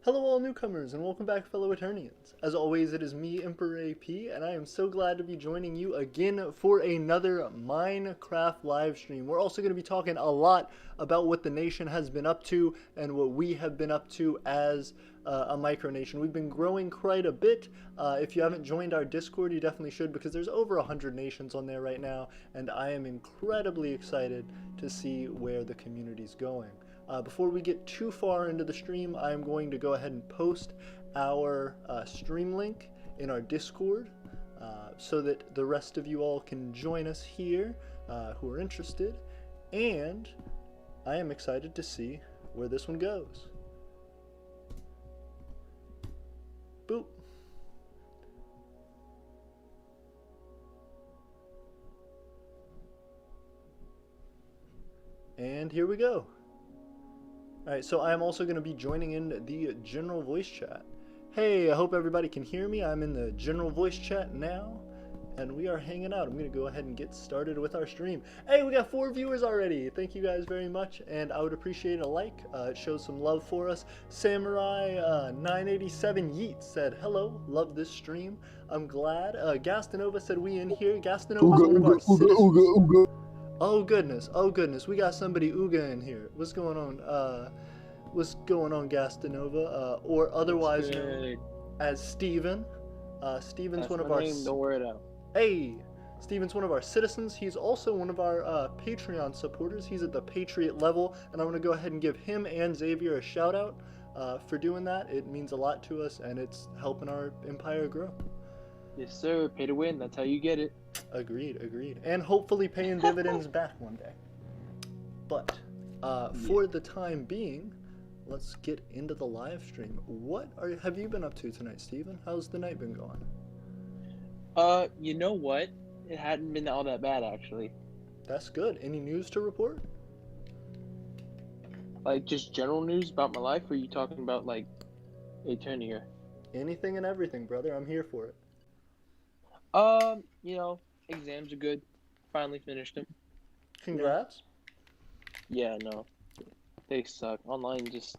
Hello all newcomers and welcome back fellow Eternians. As always it is me, Emperor AP, and I am so glad to be joining you again for another Minecraft live stream. We're also going to be talking a lot about what the nation has been up to and what we have been up to as a micronation. We've been growing quite a bit. If you haven't joined our Discord, you definitely should because there's over 100 nations on there right now, and I am incredibly excited to see where the community's going. Before we get too far into the stream, I'm going to go ahead and post our stream link in our Discord so that the rest of you all can join us here who are interested. And I am excited to see where this one goes. Boop. And here we go. Alright, so I'm also going to be joining in the general voice chat. Hey, I hope everybody can hear me. I'm in the general voice chat now, and we are hanging out. I'm going to go ahead and get started with our stream. Hey, we got 4 viewers already. Thank you guys very much, and I would appreciate a like. It shows some love for us. Samurai 987 Yeet said, hello, love this stream. I'm glad. Gastanova said we in here. Gastanova is one of our citizens. Oh goodness, we got somebody Ooga in here. What's going on, Gastanova, or otherwise known as Steven. Steven's That's one of my our... name, don't wear it out. Hey! Steven's one of our citizens. He's also one of our Patreon supporters. He's at the Patriot level, and I'm going to go ahead and give him and Xavier a shout out for doing that. It means a lot to us, and it's helping our empire grow. Yes, sir. Pay to win. That's how you get it. Agreed. And hopefully paying dividends back one day. But for the time being, let's get into the live stream. What have you been up to tonight, Steven? How's the night been going? You know what? It hadn't been all that bad, actually. That's good. Any news to report? Like, just general news about my life, or are you talking about, like, Eternia? Anything and everything, brother. I'm here for it. You know, exams are good. Finally finished them. Congrats. Yeah, no. They suck. Online just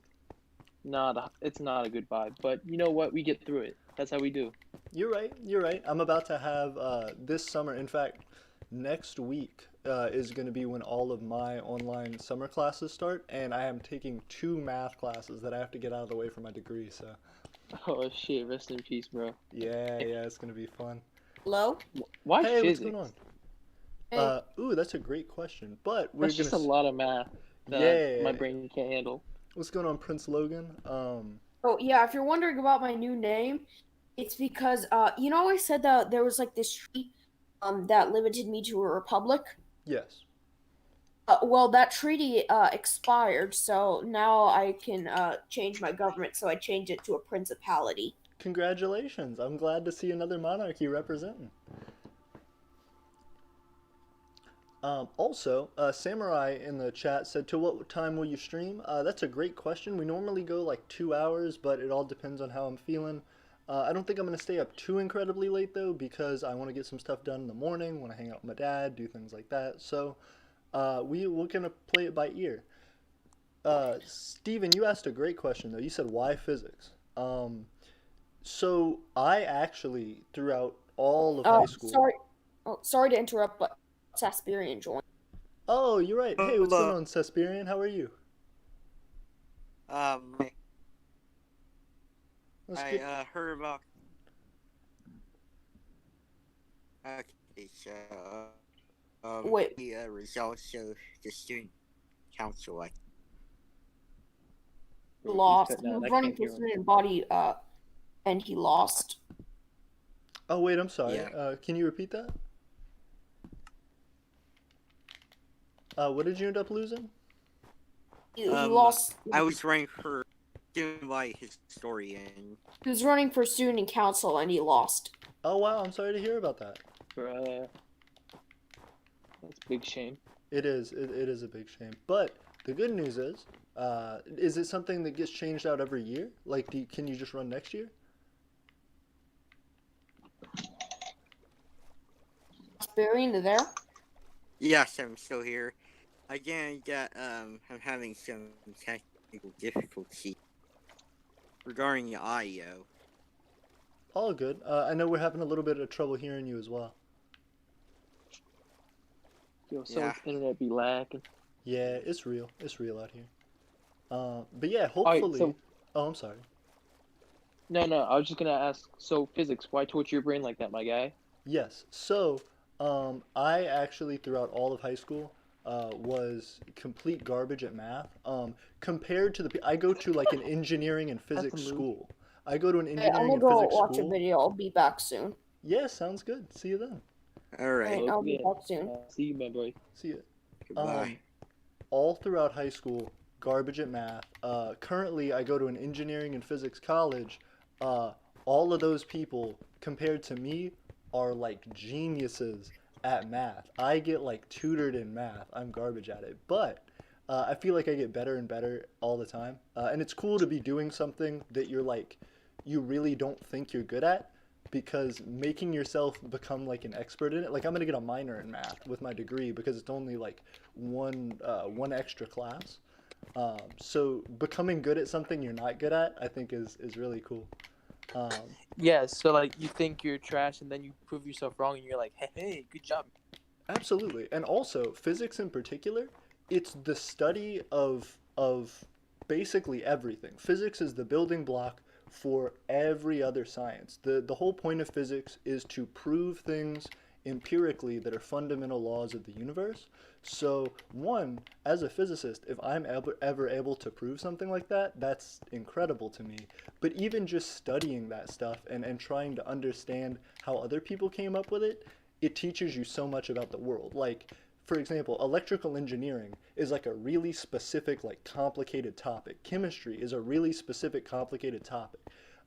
it's not a good vibe. But you know what? We get through it. That's how we do. You're right. I'm about to have this summer, in fact, next week is going to be when all of my online summer classes start, and I am taking 2 math classes that I have to get out of the way for my degree, so. Oh shit, rest in peace, bro. Yeah, it's going to be fun. Hello? Why hey, physics? What's going on? Hey. Ooh, that's a great question, but we're That's just a lot of math that my brain can't handle. What's going on, Prince Logan? Oh, yeah, if you're wondering about my new name, it's because, you know I said that there was, like, this treaty, that limited me to a republic? Yes. Well, that treaty, expired, so now I can, change my government, so I changed it to a principality. Congratulations. I'm glad to see another monarchy representing. Also, Samurai in the chat said, to what time will you stream? That's a great question. We normally go like 2 hours, but it all depends on how I'm feeling. I don't think I'm going to stay up too incredibly late, though, because I want to get some stuff done in the morning, want to hang out with my dad, do things like that. So we're going to play it by ear. Steven, you asked a great question, though. You said, why physics? So I actually, throughout all of high school... Sorry to interrupt, but Sasperian joined. Oh, you're right. Hey, what's going on, Sasperian? How are you? I heard about... Okay, so... Wait. The results of the student council, Lost. He was running for student body, and he lost. Oh, wait, I'm sorry. Yeah. Can you repeat that? What did you end up losing? He lost. I was running for student body historian. He was running for student council, and he lost. Oh, wow, I'm sorry to hear about that. Bruh. That's a big shame. It is a big shame. But the good news is it something that gets changed out every year? Like, can you just run next year? Sasperian, there? Yes, I'm still here. Again, I'm having some technical difficulty. regarding your audio. All good. I know we're having a little bit of trouble hearing you as well. Yo, so Yeah. internet be lacking. Yeah, it's real. It's real out here. But yeah, Alright, hopefully. so Oh, I'm sorry. no, I was just gonna ask. So physics, why torture your brain like that, my guy? Yes. So, I actually throughout all of high school was complete garbage at math. Compared to I go to like an engineering and That's a physics move. school. I go to an Hey, I'm engineering gonna and go physics watch a school. video. I'll be back soon. Yeah, sounds good. See you then. Alright, Alright, I'll be Yeah. back soon. See you, my boy. See you. goodbye. All throughout high school, garbage at math. Currently, I go to an engineering and physics college. Uh, all of those people, compared to me, are like geniuses at math. I get like tutored in math. I'm garbage at it. But I feel like I get better and better all the time. And it's cool to be doing something that you're like, you really don't think you're good at, because making yourself become like an expert in it. Like I'm gonna get a minor in math with my degree because it's only like one extra class. So becoming good at something you're not good at, I think is really cool. Um, Yeah, so like you think you're trash and then you prove yourself wrong and you're like, hey, good job. Absolutely. And also, physics in particular, it's the study of basically everything. Physics is the building block for every other science. The whole point of physics is to prove things empirically that are fundamental laws of the universe. So, one, as a physicist, if I'm ever able to prove something like that, that's incredible to me. But even just studying that stuff and trying to understand how other people came up with it, it teaches you so much about the world. Like, for example, electrical engineering is like a really specific, like complicated topic. Chemistry is a really specific, complicated topic.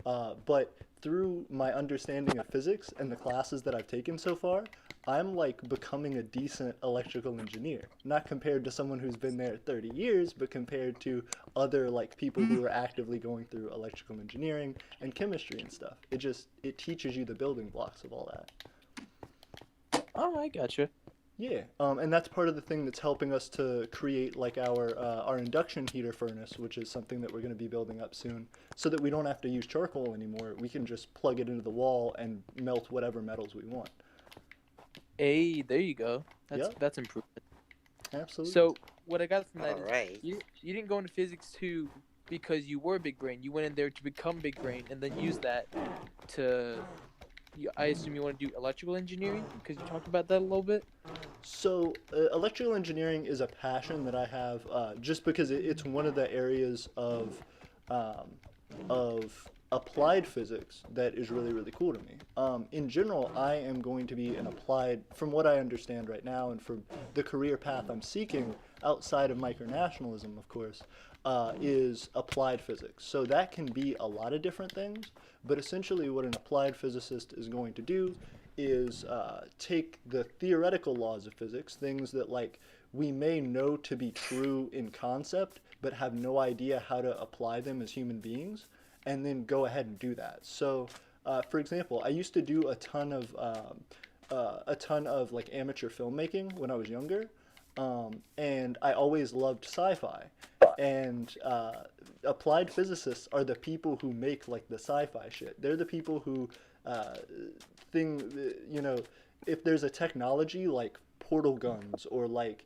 But through my understanding of physics and the classes that I've taken so far, I'm like becoming a decent electrical engineer. Not compared to someone who's been there 30 years, but compared to other like people who are actively going through electrical engineering and chemistry and stuff. It teaches you the building blocks of all that. Oh, I gotcha. Yeah, and that's part of the thing that's helping us to create like our induction heater furnace, which is something that we're going to be building up soon, so that we don't have to use charcoal anymore. We can just plug it into the wall and melt whatever metals we want. Hey, there you go. Yep. That's improvement. Absolutely. So what I got from that is Alright. you didn't go into physics 2 because you were big brain. You went in there to become big brain and then use that to. I assume you want to do electrical engineering because you talked about that a little bit. So, electrical engineering is a passion that I have just because it's one of the areas of applied physics that is really, really cool to me. In general, I am going to be an applied, from what I understand right now and from the career path I'm seeking outside of micronationalism, of course, is applied physics. So that can be a lot of different things, but essentially what an applied physicist is going to do is take the theoretical laws of physics, things that like we may know to be true in concept, but have no idea how to apply them as human beings, and then go ahead and do that. So, for example, I used to do a ton of like amateur filmmaking when I was younger, and I always loved sci-fi. And applied physicists are the people who make like the sci-fi shit. They're the people who if there's a technology like portal guns or like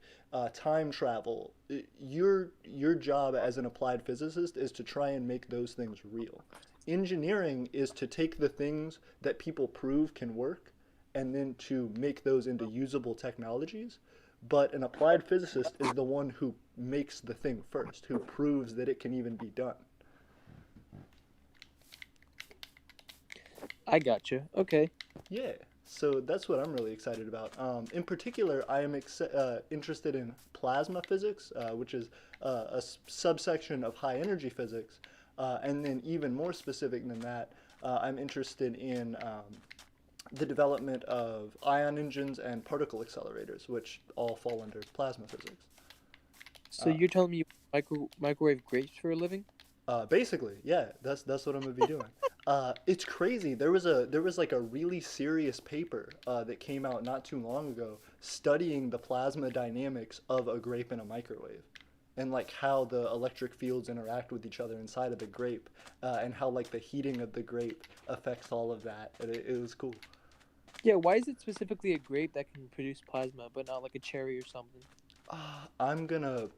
time travel, your job as an applied physicist is to try and make those things real. Engineering is to take the things that people prove can work and then to make those into usable technologies. But an applied physicist is the one who makes the thing first, who proves that it can even be done. I gotcha. Okay. Yeah, so that's what I'm really excited about. In particular, I am interested in plasma physics, which is subsection of high energy physics. And then even more specific than that, I'm interested in the development of ion engines and particle accelerators, which all fall under plasma physics. So you're telling me you microwave grapes for a living? Basically, yeah, that's what I'm gonna be doing. It's crazy. There was like a really serious paper that came out not too long ago studying the plasma dynamics of a grape in a microwave. and like how the electric fields interact with each other inside of the grape, and how like the heating of the grape affects all of that. It was cool. Yeah, why is it specifically a grape that can produce plasma, but not like a cherry or something? I'm gonna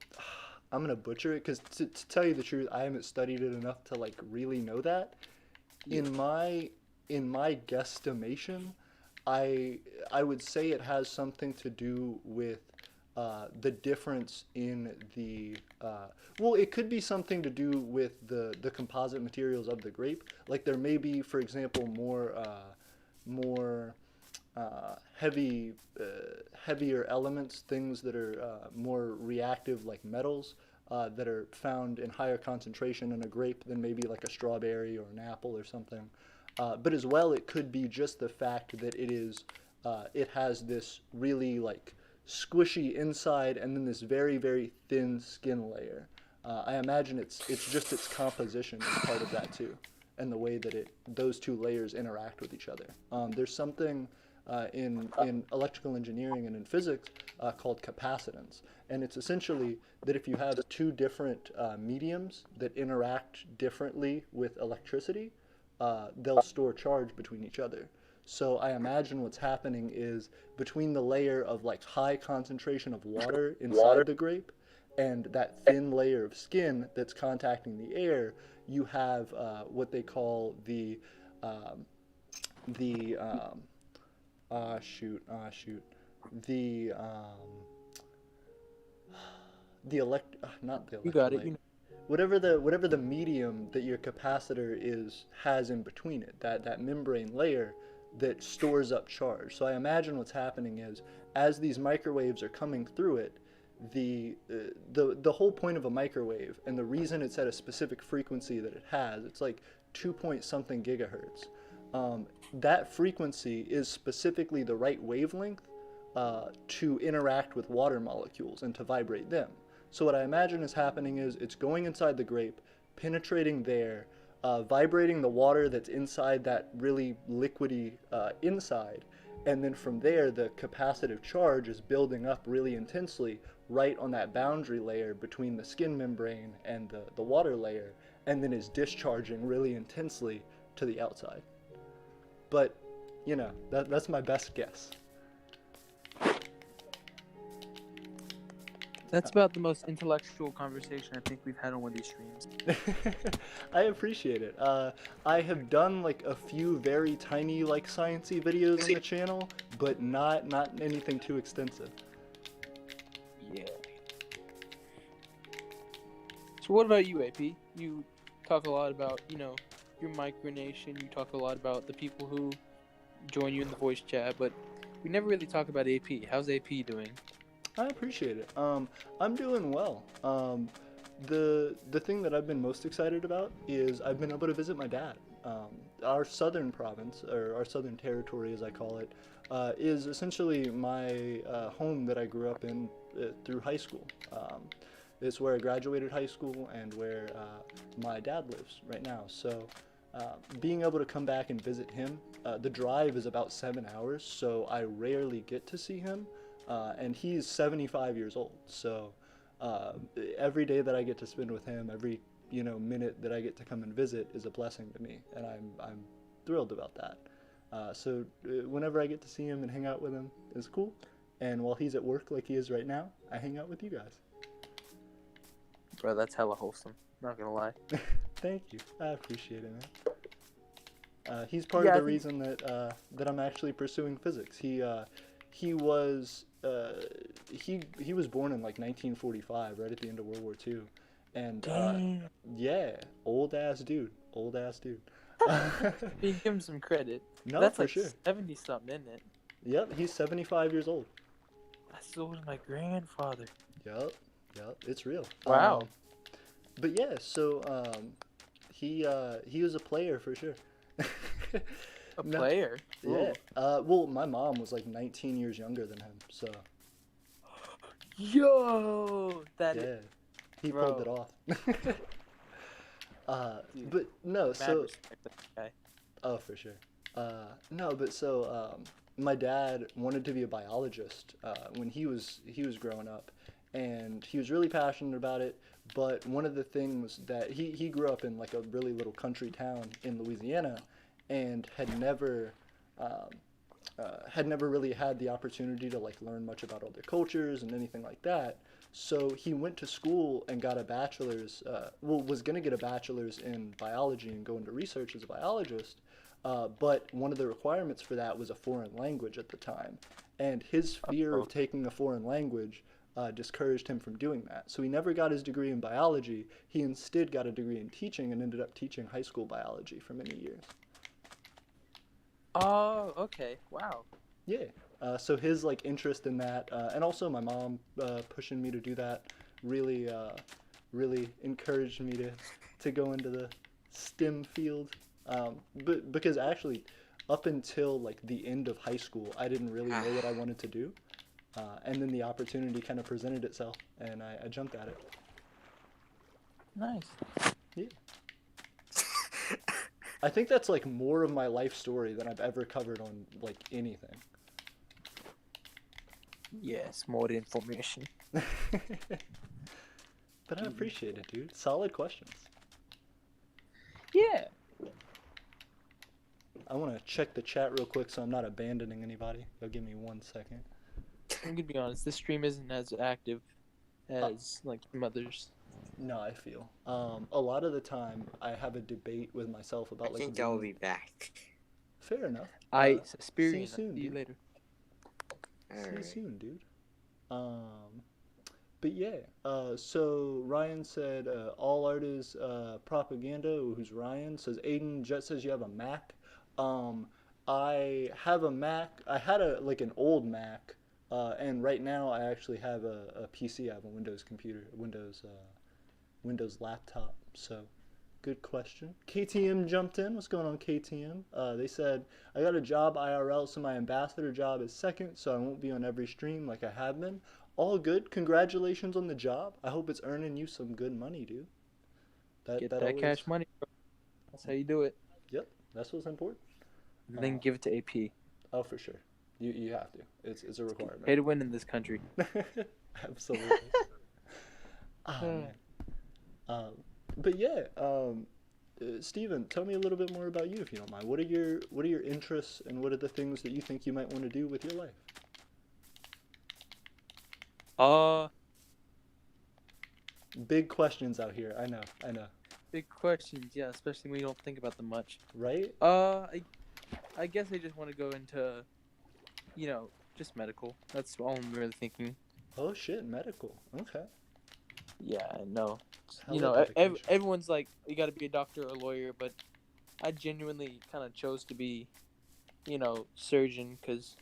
I'm gonna butcher it because to tell you the truth, I haven't studied it enough to like really know that. Yeah. In my guesstimation, I would say it has something to do with the difference in the well, it could be something to do with the composite materials of the grape. Like there may be, for example, more heavier elements, things that are more reactive, like metals, that are found in higher concentration in a grape than maybe like a strawberry or an apple or something. But as well, it could be just the fact that it has this really like squishy inside and then this very, very thin skin layer. I imagine it's just its composition is part of that too, and the way that those two layers interact with each other. There's something in electrical engineering and in physics called capacitance, and it's essentially that if you have two different mediums that interact differently with electricity, they'll store charge between each other. So I imagine what's happening is between the layer of like high concentration of water inside the grape and that thin layer of skin that's contacting the air, you have what they call the the not the You got it. electrolyte. You know. Whatever the medium that your capacitor has in between it, that membrane layer that stores up charge. So I imagine what's happening is as these microwaves are coming through it, the whole point of a microwave and the reason it's at a specific frequency that it has, it's like 2 point something gigahertz. That frequency is specifically the right wavelength to interact with water molecules and to vibrate them. So what I imagine is happening is it's going inside the grape, penetrating there, vibrating the water that's inside that really liquidy inside, and then from there the capacitive charge is building up really intensely right on that boundary layer between the skin membrane and the water layer, and then is discharging really intensely to the outside. But, you know, that's my best guess. That's about the most intellectual conversation I think we've had on one of these streams. I appreciate it. I have done like a few very tiny like sciencey videos on the channel, but not anything too extensive. Yeah. So what about you, AP? You talk a lot about, you know, your Micronation. You talk a lot about the people who join you in the voice chat, but we never really talk about AP. How's AP doing? I appreciate it. I'm doing well. The thing that I've been most excited about is I've been able to visit my dad. Our southern province, or our southern territory as I call it, is essentially my home that I grew up in through high school. It's where I graduated high school and where my dad lives right now. So being able to come back and visit him, the drive is about 7 hours, so I rarely get to see him. And he's 75 years old, so every day that I get to spend with him, every minute that I get to come and visit is a blessing to me, and I'm thrilled about that. So whenever I get to see him and hang out with him, it's cool. And while he's at work like he is right now, I hang out with you guys. Bro, that's hella wholesome. Not gonna lie. Thank you. I appreciate it, man. He's part of the reason that I'm actually pursuing physics. He was born in like 1945, right at the end of World War II, and yeah, old ass dude. You give him some credit. No, that's for like sure. 70 something, isn't it? Yep, he's 75 years old. That's as old as my grandfather. Yep, it's real. Wow. But yeah, so he was a player for sure. A player? Yeah. Well, my mom was like 19 years younger than him, so. Yo, he bro. pulled it off. Dude, but no, mad so. respect for that guy. Oh, for sure. No, but so my dad wanted to be a biologist when he was growing up, and he was really passionate about it. But one of the things that he grew up in like a really little country town in Louisiana, and um, had never really had the opportunity to like learn much about other cultures and anything like that. So he went to school and got a bachelor's. Was going to get a bachelor's in biology and go into research as a biologist. But one of the requirements for that was a foreign language at the time, and his fear of taking a foreign language discouraged him from doing that. So he never got his degree in biology. He instead got a degree in teaching and ended up teaching high school biology for many years. Oh, okay. Wow. Yeah. So his like interest in that, and also my mom pushing me to do that, really, really encouraged me to go into the STEM field. But because actually, up until like the end of high school, I didn't really know what I wanted to do, and then the opportunity kind of presented itself, and I jumped at it. Nice. Yeah. I think that's like more of my life story than I've ever covered on like anything. Yes, more information. But I appreciate it, dude. Solid questions. Yeah. I want to check the chat real quick so I'm not abandoning anybody. You'll give me 1 second. I'm gonna be honest. This stream isn't as active as like some others. No, I feel. A lot of the time I have a debate with myself about I like. think I'll be back. Fair enough. I See Superior. you soon, See you dude. later. See you Alright. soon, dude. But yeah. So Ryan said all art is propaganda. Who's Ryan? Says Aiden. Jet says you have a Mac. I have a Mac. I had an old Mac, and right now I actually have a PC. I have a Windows computer, Windows laptop. So, good question. KTM jumped in. What's going on, KTM? They said I got a job IRL, so my ambassador job is second, so I won't be on every stream like I have been. All good. Congratulations on the job. I hope it's earning you some good money, dude. Get that always... cash money, bro. That's how you do it. Yep, that's what's important. And then give it to AP. Oh, for sure. You have to. It's a requirement. Pay to win in this country. Absolutely. Oh, man. But yeah, Steven, tell me a little bit more about you, if you don't mind. What are your interests, and what are the things that you think you might want to do with your life? Big questions out here. I know. Big questions, yeah, especially when you don't think about them much. Right? I guess I just want to go into, just medical. That's all I'm really thinking. Oh shit, medical. Okay. Yeah, I know. Hella dedication. Everyone's like, you got to be a doctor or a lawyer, but I genuinely kind of chose to be, surgeon because,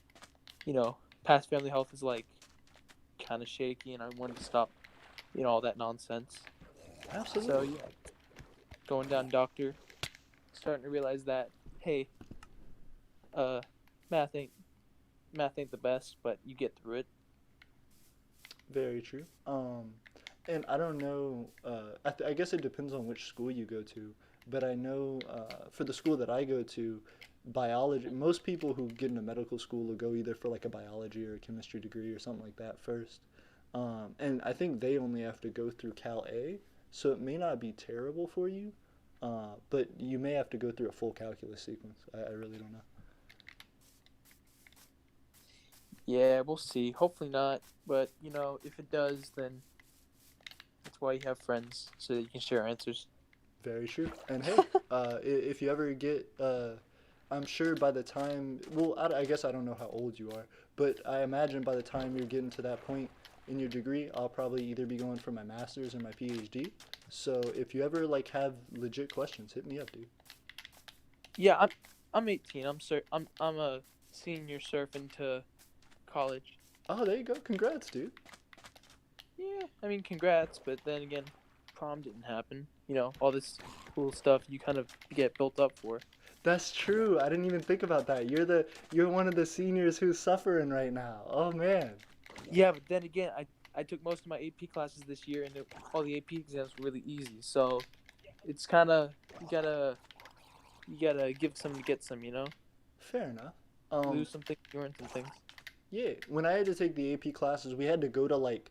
past family health is like kind of shaky, and I wanted to stop, all that nonsense. Absolutely. So yeah, going down doctor, starting to realize that, hey, math ain't the best, but you get through it. Very true. And I don't know, I guess it depends on which school you go to, but I know for the school that I go to, biology, most people who get into medical school will go either for like a biology or a chemistry degree or something like that first. And I think they only have to go through Cal A, so it may not be terrible for you, but you may have to go through a full calculus sequence. I really don't know. Yeah, we'll see. Hopefully not, but if it does, then that's why you have friends, so that you can share answers. Very true. And hey, if you ever get, I'm sure by the time, well, I guess I don't know how old you are, but I imagine by the time you're getting to that point in your degree, I'll probably either be going for my master's or my PhD. So if you ever like have legit questions, hit me up, dude. Yeah, I'm 18. I'm a senior surfing to college. Oh, there you go. Congrats, dude. Yeah, I mean, congrats, but then again, prom didn't happen. All this cool stuff you kind of get built up for. That's true. I didn't even think about that. You're one of the seniors who's suffering right now. Oh man. Yeah, but then again, I took most of my AP classes this year, and all the AP exams were really easy. So it's kind of you gotta give some to get some. Fair enough. Lose some things, learn some things. Yeah, when I had to take the AP classes, we had to go to like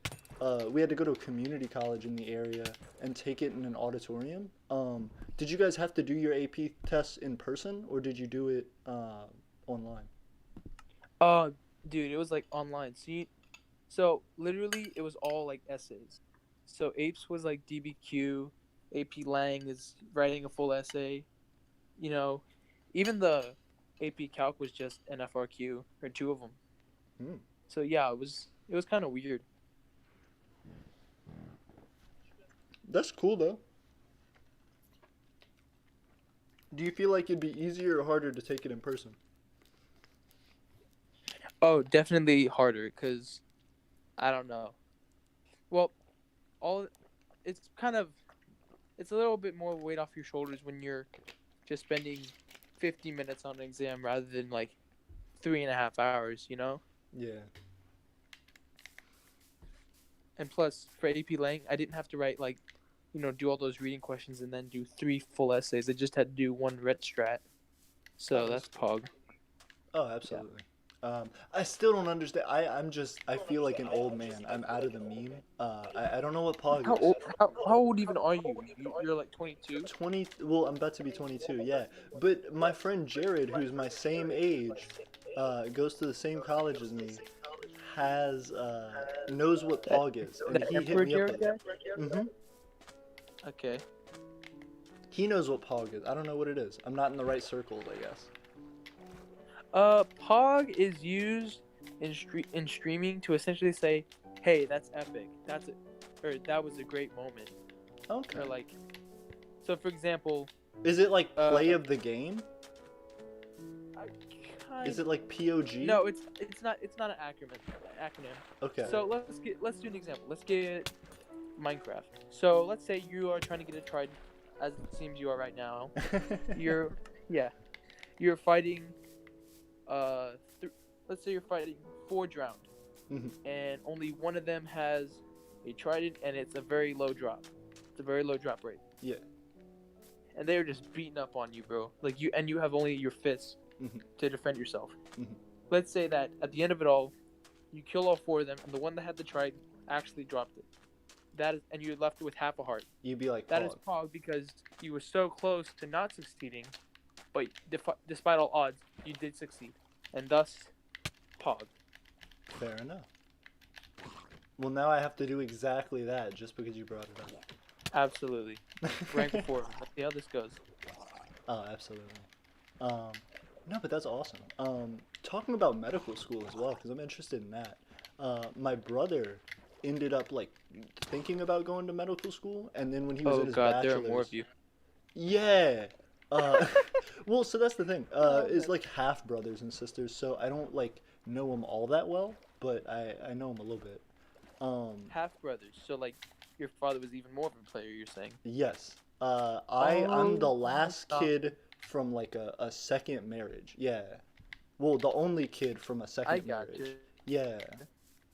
we had to go to a community college in the area and take it in an auditorium. Did you guys have to do your AP tests in person or did you do it online? Uh, Dude, it was like online. So literally, it was all like essays. So APES was like DBQ. AP Lang is writing a full essay. You know, even the AP Calc was just an FRQ or two of them. Hmm. So yeah, it was kind of weird. That's cool though. Do you feel like it'd be easier or harder to take it in person? Oh, definitely harder because I don't know. Well, all it's kind of it's a little bit more weight off your shoulders when you're just spending 50 minutes on an exam rather than like 3.5 hours, you know? Yeah. And plus, for AP Lang, I didn't have to write like, do all those reading questions and then do 3 full essays. I just had to do one ret strat. So that's Pog. Oh, absolutely. I still don't understand. I feel like an old man. I'm out of the meme. I don't know what Pog How is. old? How old even are you? You're like 22. 20, well, I'm about to be 22, yeah. But my friend Jared, who's my same age, goes to the same college as me, knows what Pog is, and The he hit Emperor me up Jared with guy? it. Mm-hmm. Okay. He knows what Pog is. I don't know what it is. I'm not in the right circles, I guess. Pog is used in streaming to essentially say, "Hey, that's epic. Or that was a great moment." Okay. Or like, so for example, Is it like play of the game? I Is it like POG? No, it's not an acronym. Okay. So let's do an example. Let's get Minecraft. So let's say you are trying to get a trident, as it seems you are right now. You're fighting. Let's say you're fighting 4 drowned, Mhm. and only one of them has a trident, and it's a very low drop. It's a very low drop rate. Yeah. And they're just beating up on you, bro. Like you have only your fists Mhm. to defend yourself. Mhm. Let's say that at the end of it all, you kill all 4 of them, and the one that had the trident actually dropped it. And you're left with half a heart. You'd be like That is Pog. Pog because you were so close to not succeeding, but despite all odds, you did succeed, and thus, Pog. Fair enough. Well, now I have to do exactly that just because you brought it up. Absolutely. Rank 4. Let's see how this goes. Oh, absolutely. No, but that's awesome. Talking about medical school as well, because I'm interested in that. My brother ended up like thinking about going to medical school, and then when he was in Oh his God, there are bachelor's, more of you. yeah. Well, so that's the thing. Is like half brothers and sisters, so I don't like know them all that well, but I know them a little bit. Half brothers. So like, your father was even more of a player. You're saying? Yes. I'm the Oh, last stop. kid from like a second marriage. Yeah. Well, the only kid from a I second got marriage. you. Yeah.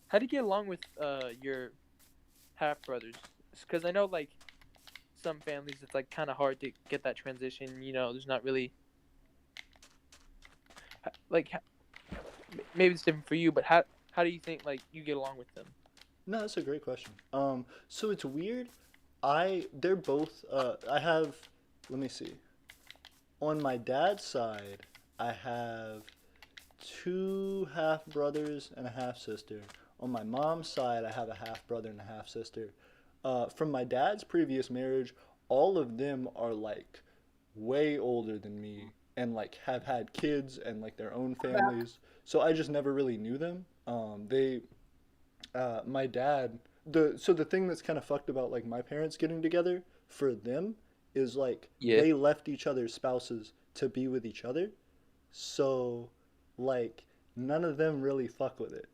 How do you get along with your half brothers? Because I know like some families, it's like kind of hard to get that transition. There's not really like maybe it's different for you, but how do you think like you get along with them? No, that's a great question. So it's weird. They're both. I have. Let me see. On my dad's side, I have 2 half brothers and a half sister. On my mom's side, I have a half brother and a half sister. From my dad's previous marriage, all of them are like way older than me and like have had kids and like their own families. So I just never really knew them. My dad, the thing that's kind of fucked about like my parents getting together for them is like Yeah. they left each other's spouses to be with each other. So like none of them really fuck with it.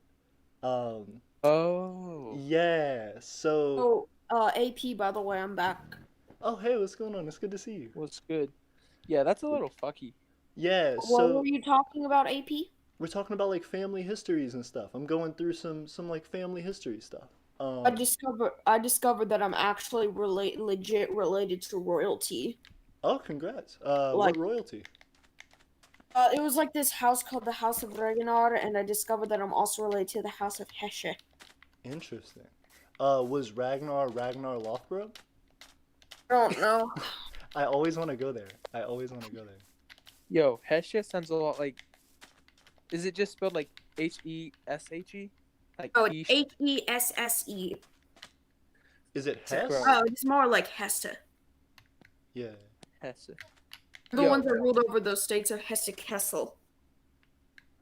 Um, Oh. yeah. So, AP, by the way, I'm back. oh hey, what's going on? It's good to see you. What's good? Yeah, that's a little fucky. Yeah. What So were you talking about, AP? we're talking about like family histories and stuff. I'm going through some like family history stuff. I discovered that I'm actually legit related to royalty. Oh, congrats. Like, What royalty? it was like this house called the House of Regenar, and I discovered that I'm also related to the House of Hesse. Interesting. Was Ragnar Lothbrok? I don't know. I always want to go there. Yo, Hesha sounds a lot like. Is it just spelled like Heshe? Like Oh, Hesh? it's Hesse. Is it Bro. Hess? Oh, it's more like Hesse. Yeah. Hesse. The Yo. ones that ruled over those states of Hesse-Kassel.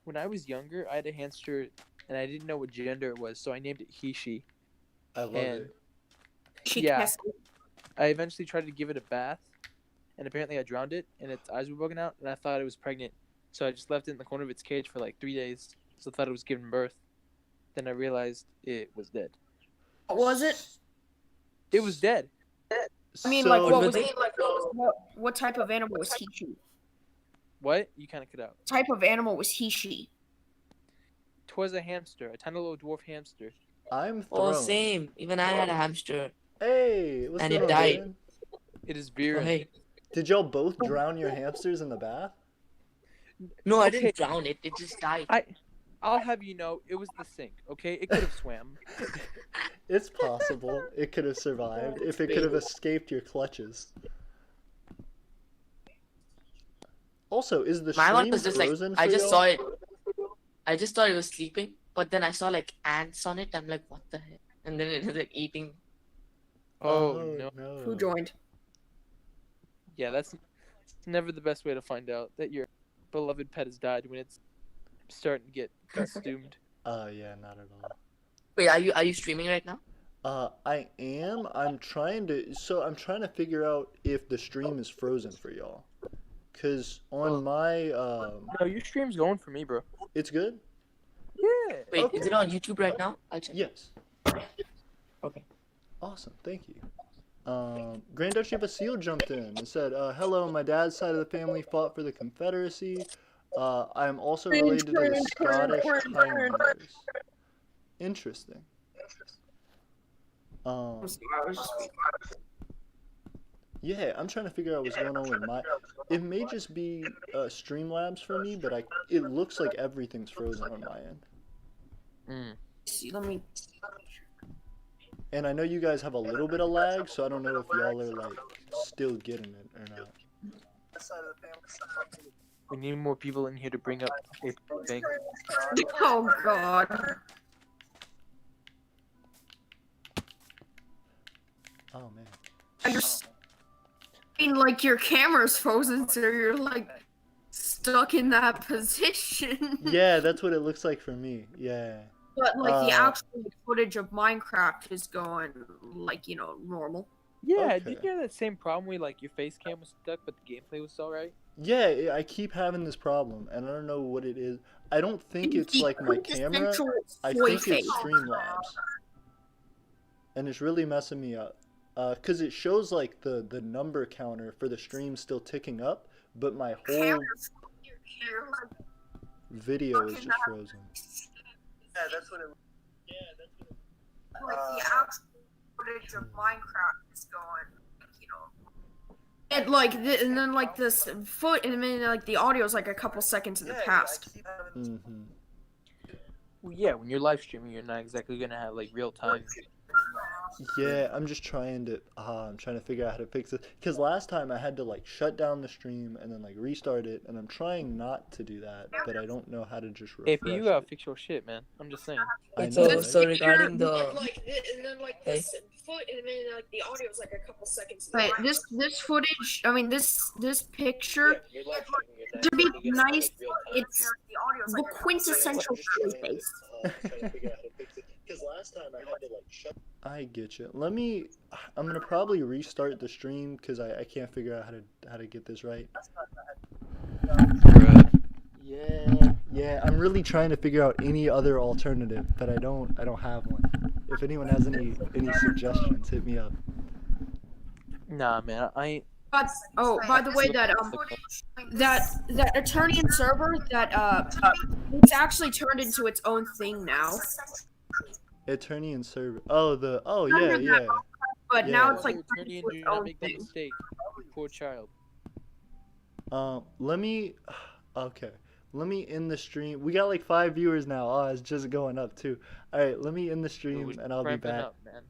When I was younger, I had a hamster, and I didn't know what gender it was, so I named it Hishi. I love And it. Yeah. Kassel. I eventually tried to give it a bath, and apparently I drowned it, and its eyes were bugging out, and I thought it was pregnant. So I just left it in the corner of its cage for like 3 days, so I thought it was giving birth. Then I realized it was dead. What was it? It was dead. I mean, So- like, what was it? What type of animal was Hishi? What? You kind of cut out. Type of animal was Hishi? 'Twas a hamster, a tiny little dwarf hamster. I'm Oh, thrown. same. Even I had a hamster. Hey, what's And going it on, died. man? It is Oh, Viren. hey. Did y'all both drown your hamsters in the bath? No, I Okay. didn't drown it. It just died. I'll have you know, it was the sink, okay? It could have swam. It's possible. It could have survived if it could have escaped your clutches. Also, is the My one stream was just like, frozen I for just y'all? saw it. I just thought it was sleeping, but then I saw like ants on it. I'm like, what the heck? And then it was like eating. Oh, no. Who joined? Yeah, that's never the best way to find out that your beloved pet has died, when it's starting to get consumed. Yeah, not at all. Wait, are you streaming right now? I am. I'm trying to figure out if the stream is frozen for y'all. Cause on my No, your stream's going for me, bro. it's good? Yeah. Wait, Okay. is it on YouTube right now? I'll check. Yes. Okay. Awesome, thank you. Grand Duchy Vasile jumped in and said, hello, my dad's side of the family fought for the Confederacy. I am also related to the Scottish Highlanders. Interesting. Yeah, I'm trying to figure out what's going on with my... It may just be Streamlabs for me, but it looks like everything's frozen on my end. See, let me. And I know you guys have a little bit of lag, so I don't know if y'all are, like, still getting it or not. We need more people in here to bring up a thing. Oh God. Oh, man. I mean, like your camera's frozen, so you're like stuck in that position. Yeah, that's what it looks like for me. Yeah. But like the Uh, actual footage of Minecraft is going like normal. Yeah, Okay. did you have that same problem where like your face cam was stuck, but the gameplay was alright? Yeah, I keep having this problem, and I don't know what it is. I don't think it's The like my camera. quintessential I soy think face. it's Streamlabs. And it's really messing me up. Because it shows like the number counter for the stream still ticking up, but my whole video is just frozen. Yeah, that's what it. Like the actual footage of Minecraft is going, And like, and then like this foot, and then like the audio is like a couple seconds in the past. Mm-hmm. Well, yeah, when you're live streaming, you're not exactly gonna have like real time. Yeah, I'm just trying to figure out how to fix it. Because last time I had to like shut down the stream and then like restart it, and I'm trying not to do that, but I don't know how to just refresh Hey, you gotta it. fix your shit, man. I'm just saying. I Wait, know, so right? so regarding the and then like Hey. foot, and then like the audio is like a couple seconds. Wait, this footage, I mean this picture, to be nice, it's the quintessential soy face. Because last time I had to like shut. I get you. I'm gonna probably restart the stream because I can't figure out how to get this right. Yeah. I'm really trying to figure out any other alternative, but I don't have one. If anyone has any suggestions, hit me up. Nah, man, I ain't. But by the way, that Eternian server it's actually turned into its own thing now. Eternian server. Yeah. But Yeah. now it's like turned Eternian, into do its not own make that thing. mistake. Poor child. Let me. Okay. Let me end the stream. We got like 5 viewers now. Oh, it's just going up too. All right, let me end the stream Dude, and I'll be ramping back. up, man.